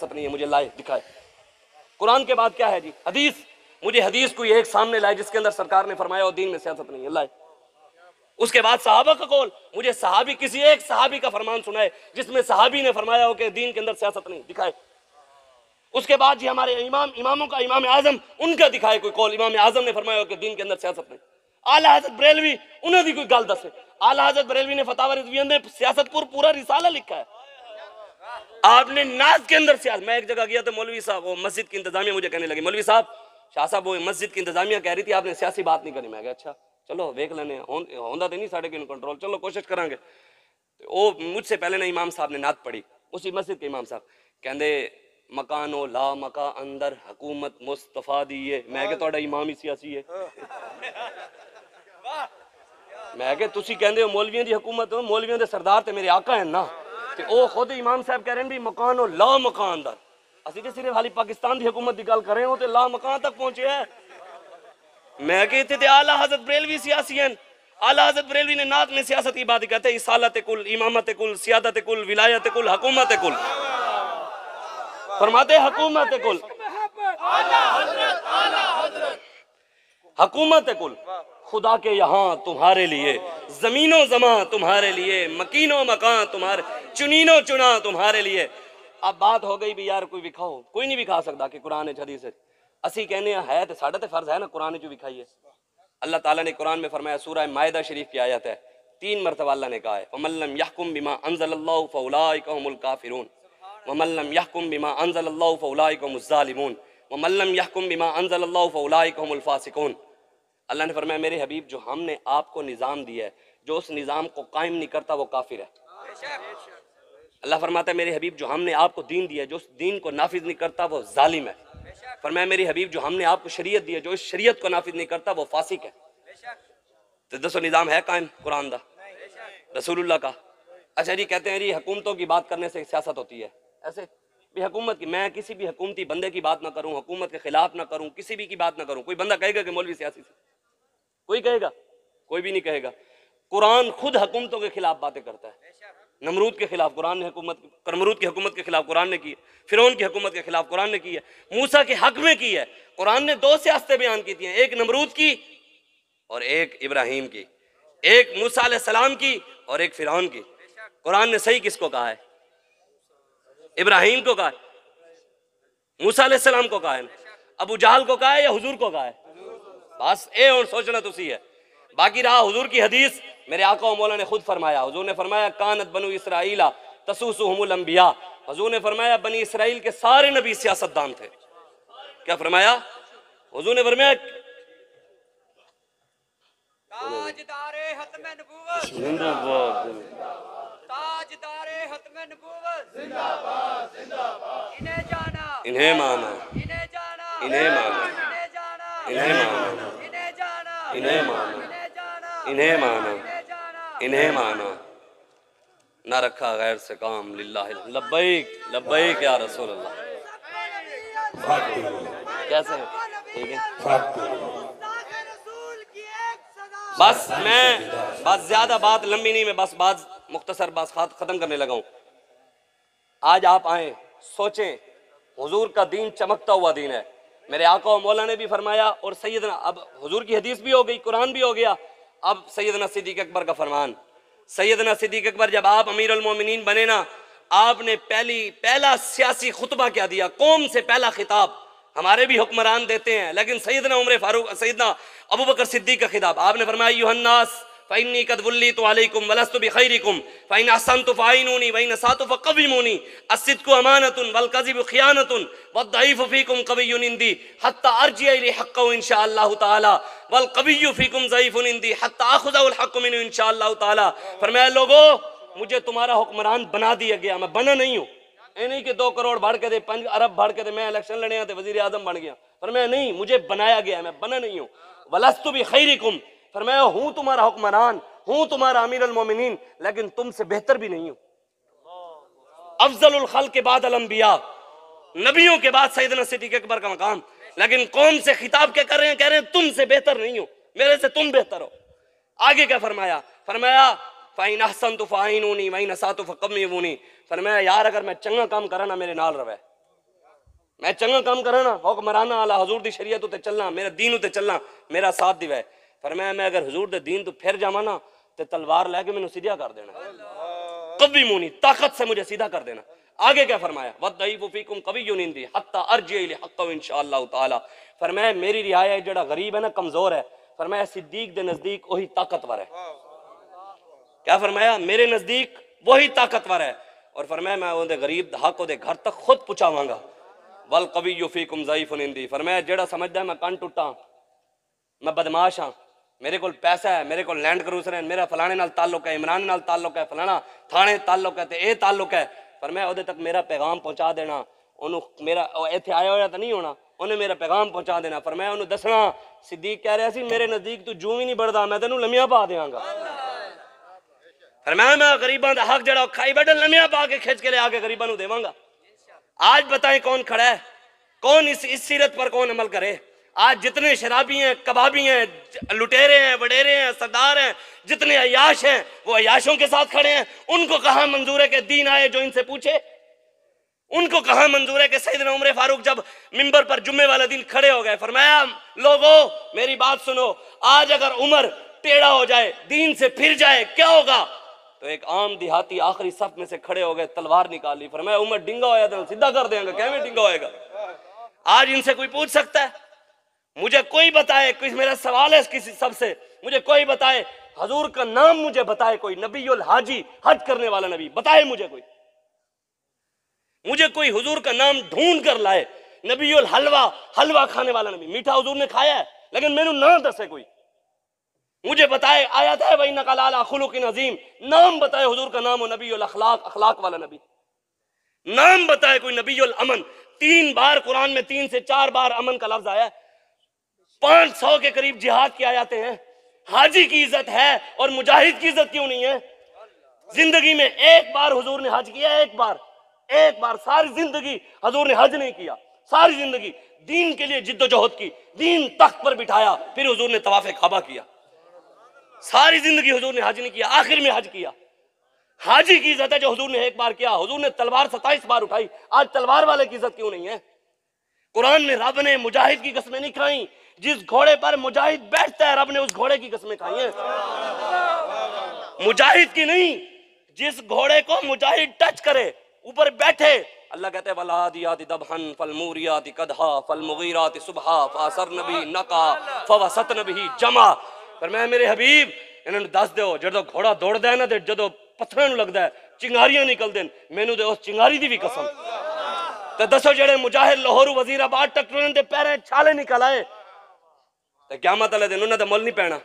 सियासत नहीं है, मुझे लाए दिखाए। कुरान के बाद क्या है जी? हदीस। मुझे हदीस को एक सामने लाए जिसके अंदर सरकार ने फरमाया और दीन में सियासत नहीं है, लाए। उसके बाद सहाबा का कौल, मुझे सहाबी किसी एक सहाबी का फरमान सुनाए जिसमें सहाबी ने फरमाया हो कि दीन के अंदर सियासत नहीं, दिखाए। उसके बाद जी हमारे इमामों का, इमाम आजम, उनका दिखाए कोई कौल, इमाम आजम ने फरमाया हो कि दीन के अंदर सियासत नहीं। आला हजरत बरेलवी, उन्हें भी कोई गल दसे। आला हजरत बरेलवी ने फतावा रिजवियन में सियासत पर पूरा रिसाला लिखा है। आपने नाज के अंदर सियासत। मैं एक जगह गया तो मौलवी साहब, वो मस्जिद की इंतजामिया मुझे कहने लगी, मौलवी साहब, शाह साहब वो मस्जिद की इंतजामिया कह रही थी आपने सियासी बात नहीं करनी। मैं कहा अच्छा चलो देख लेने, होंदा तो नहीं साढ़े किन कंट्रोल, चलो कोशिश करांगे। तो वो मुझसे पहले ना इमाम साहब ने नात पढ़ी, उसी मस्जिद के इमाम साहब कहते मकानो ला मका अंदर हुकूमत मुस्तफा दी है। मैं कहा तुहाडा इमाम ही सियासी है। मैं कहा तुसी कहंदे हो मौलवियों की हुकूमत, मौलवियों के सरदार तो मेरे आका हैं ना। तो वो खुद इमाम साहब कह रहे हैं भी मकानो ला मका अंदर, असि तो सिर्फ हाली पाकिस्तान की हुकूमत की गल कर रहे हो तो ला मकान तक पहुंचे है। मैं कहा इतने आला हजरत बरेलवी सियासी हैं। आला हजरत बरेलवी ने नात में सियासत की बात कहते हैं, इसालत कुल, इमामत कुल, सियादत कुल, विलायत कुल, हुकूमत कुल, फरमाते हुकूमत कुल, हुकूमत कुल, खुदा के यहाँ तुम्हारे लिए, जमीनो जमा तुम्हारे लिए, मकीनो मकान तुम्हारे, चुनीनो चुना तुम्हारे लिए। अब बात हो गई भी यार कोई विखाओ, कोई नहीं विखा सकता कि कुरान है हदीस है। असी कहने है तो साढ़ा तो फर्ज है ना कुरान जो विखाइए। अल्लाह ताला ने कुरान में फरमाया, सूरह मायदा शरीफ की आयत है, 3 मरतबा अल्लाह ने कहा है, वमल्लम यहकुम बिमा अंज़लल्लाहु फउलाइका हुमुल काफिरून, वमल्लम यहकुम बिमा अंज़लल्लाहु फउलाइका हुमुज़ ज़ालिमून, वमल्लम यहकुम बिमा अंज़लल्लाहु फउलाइका हुमुल फासिकून। अल्लाह ने फरमाया मेरे हबीब जो हमने आपको निज़ाम दिया है, जो उस निज़ाम को कायम नहीं करता वो काफिर है। अल्लाह फरमाता है मेरे हबीब जो हमने आपको दीन दिया है, जो उस दीन को नाफिज नहीं करता वो जालिम है। फरमाया मेरे हबीब जो हमने आपको शरीयत दी है, जो इस शरीयत को नाफिज नहीं करता वो फासिक है। तो दसो निज़ाम है कायम कुरान दा, रसूलुल्लाह का। अच्छा जी कहते हैं जी हुकूमतों की बात करने से सियासत होती है, ऐसे भी हुकूमत की, मैं किसी भी हुकूमती बंदे की बात ना करूं, हुकूमत के खिलाफ ना करूं, किसी भी की बात ना करूं। कोई बंदा कहेगा कि मौलवी सियासी से, कोई कहेगा? कोई भी नहीं कहेगा। कुरान खुद हुकूमतों के खिलाफ बातें करता है। नमरूद के खिलाफ कुरान ने हुकूमत, नमरूद की हुकूमत के खिलाफ कुरान ने की है, फिरौन की हुकूमत के खिलाफ कुरान ने की है, मूसा के हक में की है। कुरान ने 2 सियासतें बयान की थी, एक नमरूद की और एक इब्राहिम की, एक मूसा अलैहिस्सलाम की और एक फिरौन की। कुरान ने सही किसको कहा है? इब्राहिम को कहा है, मूसा अलैहिस्सलाम को कहा है, अबू जहल को कहा है या हुजूर को कहा है? बस ए और सोचना तो सी है। बाकी रहा हुजूर की हदीस, मेरे आका और मौला ने खुद फरमाया, हुजूर ने फरमाया कानत बनु इसराइला तसूसुहुमुल अंबिया। हुजूर ने फरमाया बनी इसराइल के सारे नबी सियासतदान थे। क्या फरमाया? हुजूर ने फरमाया ताजदारे हतमे नबूवत जिंदाबाद, ताजदारे हतमे नबूवत जिंदाबाद, जिंदाबाद। इन्हें जाना, इन्हें माना, इन्हें जाना, इन्हें माना, इन्हें जाना, इन्हें माना, इन्हें जाना, इन्हें माना, इन्हें माना, इन्हें माना, ना रखा गैर से काम लिल्लाह। लब्बैक लब्बैक या रसूल अल्लाह। कैसे है? ठीक है। बस मैं बस ज्यादा बात लंबी नहीं, मैं बस बात मुख्तसर बात खत्म करने लगा हूं। आज आप आए, सोचें, हुजूर का दीन चमकता हुआ दीन है। मेरे आका और मौला ने भी फरमाया और सैयदना, अब हुजूर की हदीस भी हो गई, कुरान भी हो गया, अब सैयदना सिद्दीक अकबर का फरमान। सैयदना सिद्दीक अकबर जब आप अमीरुल मोमिनीन बने ना, आपने पहला सियासी खुतबा क्या दिया? कौम से पहला खिताब। हमारे भी हुक्मरान देते हैं, लेकिन सैयदना उमर फारूक, सैयदना अबू बकर सिद्दीक का खिताब आपने फरमाया युहन्नास फ़इन्नी कद वल्लीतु अलैकुम वलस्तु बिखैरिकुम फ़इन अहसनतु फ़अइनूनी वइन असअतु फ़क़व्विमूनी अस्सिद्क़ु अमानतुन वल कज़िबु ख़ियानतुन वद्दईफ़ु फ़ीकुम क़विय्युन इंदी हत्ता अर्जिअ इलैहि हक़्क़हु इंशाअल्लाहु तआला वल क़विय्यु फ़ीकुम ज़ईफ़ुन इंदी हत्ता आख़ुज़हुल हक़्क़ु मिन्हु इंशाअल्लाहु तआला। फरमाया लोगों, मुझे तुम्हारा हुक्मरान बना दिया गया, मैं बना नहीं हूँ। ये नहीं कि 2 करोड़ बढ़ के दे, 5 अरब बढ़ के दे, मैं इलेक्शन लड़े थे वज़ीर आज़म बन गया। फरमाया नहीं, मुझे बनाया गया, मैं बना नहीं हूँ। वलस्तु बिखैरिकुम, फरमाया हूँ तुम्हारा हुक्मरान, हूँ तुम्हारा अमीरुल मोमिनीन, लेकिन तुमसे बेहतर भी नहीं हूँ। अफजलुल खल्क़ के बाद अल अंबिया, नबियों के बाद सैयदना सिद्दीक़ अकबर का मकाम, लेकिन कौम से खिताब क्या कर रहे हैं? कह रहे हैं तुमसे बेहतर नहीं हो, मेरे से तुम बेहतर हो। आगे क्या फरमाया? फरमाया फ़इन अहसनतु फ़अइनूनी वइन असअतु फ़क़व्विमूनी। फरमाया यार अगर मैं चंगा काम करा ना मेरे नाल रवे, मैं चंगा काम करा ना, हुक्मराना आला हजूर दी शरीयत उते चलना, मेरा दीन उते चलना, मेरा साथ दिवाए। फरमाया मैं अगर हजूर दे दीन तो फिर जावा ना तो तलवार लेके मैनू सीधा कर देना, कभी मुनी ताकत से मुझे सीधा कर देना। आगे क्या फरमाया, वद्दईफु फीकुम कविय्युन इंदी हत्ता अर्जी इला हक्क इंशाअल्लाह ताला। फरमाया मेरी रियाया जेड़ा गरीब है ना, कमजोर है, फरमाया सिद्दीक दे नजदीक वही ताकतवर है। क्या फरमाया, मेरे नजदीक वही ताकतवर है। और फरमाया मैं उहदे गरीब हक उहदे घर तक खुद पहुंचावांगा। वल कविय्यु फीकुम ज़ईफुन इंदी, फरमाया जेड़ा समझदा है मैं कन टुटा, मैं बदमाश हाँ, मेरे को पैसा है, मेरे को लैंड क्रूजर है, मेरा फलाने नाल ताल्लुक है, इमरान नाल ताल्लुक है, फलाना थाने ताल्लुक है, ते ए ताल्लुक है, फरमाया उहदे तक मेरा पैगाम पहुंचा देना। ओनू मेरा इत्थे आया होया तो नहीं होना, उन्हें मेरा पैगाम पहुंचा देना। फरमाया उन्हें दसना सिद्दीक कह रहा सी मेरे नजदीक तू जूं ही नहीं बढ़दा, मैं तेनू लम्मिया पा देंगा। फरमाया मैं गरीबां दा हक जड़ा खाई बैठा लम्मिया पा के खिंच के ले आके गरीबां नू देवांगा। आज बताएं कौन खड़ा है, कौन इस सीरत पर कौन अमल करे। आज जितने शराबी हैं, कबाबी हैं, लुटेरे हैं, वडेरे हैं, सरदार हैं, जितने अयाश हैं वो अयाशों के साथ खड़े हैं। उनको कहाँ मंजूर है कि दीन आए जो इनसे पूछे, उनको कहाँ मंजूर है कि सैयदना उमर फारूक जब मिंबर पर जुम्मे वाले दिन खड़े हो गए, फरमाया लोगों मेरी बात सुनो, आज अगर उमर टेढ़ा हो जाए, दीन से फिर जाए, क्या होगा। तो एक आम देहाती आखिरी सफ में से खड़े हो गए, तलवार निकाली, फरमाया उमर डिंगा होया तो सीधा कर देंगे, क्या में डिंगा होएगा। आज इनसे कोई पूछ सकता है, मुझे कोई बताए, कोई मेरा सवाल है किसी सबसे, मुझे कोई बताए हजूर का नाम, मुझे बताए कोई नबीउल हाजी, हज करने वाला नबी बताए मुझे कोई हुजूर का नाम ढूंढ कर लाए। नबीउल हलवा, हलवा खाने वाला नबी, मीठा हुजूर ने खाया है लेकिन मैनू ना दसे कोई, मुझे बताए आयत है वही नकल अला खुलुकिन अजीम, नाम बताए हुजूर का नाम हो नबीउल अखलाक, अखलाक वाला नबी, नाम बताए कोई नबीउल अमन। 3 बार कुरान में 3 से 4 बार अमन का लफ्ज आया है। 500 के करीब जिहाद की आयतें हैं। हाजी की इज्जत है और मुजाहिद की इज्जत क्यों नहीं है। जिंदगी में एक बार हुजूर ने हज किया, एक बार सारी जिंदगी हजूर ने हज नहीं किया, सारी जिंदगी दीन के लिए जिद्दोजहद की, दीन तख्त पर बिठाया, फिर हुजूर ने तवाफ़े काबा किया। सारी जिंदगी हुजूर ने हज नहीं किया, आखिर में हज किया। हाजी की इज्जत है जो हुजूर ने एक बार किया। हुजूर ने तलवार 27 बार उठाई, आज तलवार वाले की इज्जत क्यों नहीं है। कुरान में रब ने मुजाहिद की कसमें नहीं खाई, जिस घोड़े पर मुजाहिद बैठता है रब ने उस घोड़े की कसमें खाई हैं, मुजाहिद की नहीं। जिस घोड़े को मुजाहिद टच करे, ऊपर बैठे, अल्लाह कहते हैं वलादियाति दबहन फलमूरियाति कदहा फलमुगीराति सुबहा फासरन बिही नका फवसतन बिही जमा। पर मैं मेरे हबीब इन्होंने दस दो जो घोड़ा दौड़ता है ना, तो जो पत्थर लगता है चिंगारियां निकलते हैं, मैनू तो उस चिंगारी की भी कसम। तो दसो जेड़े मुजाहिद लाहौर वजीराबाद तक पैर छाले निकल आए, तो क़यामत वाले दिन उन्हें तो मुल नहीं पैना।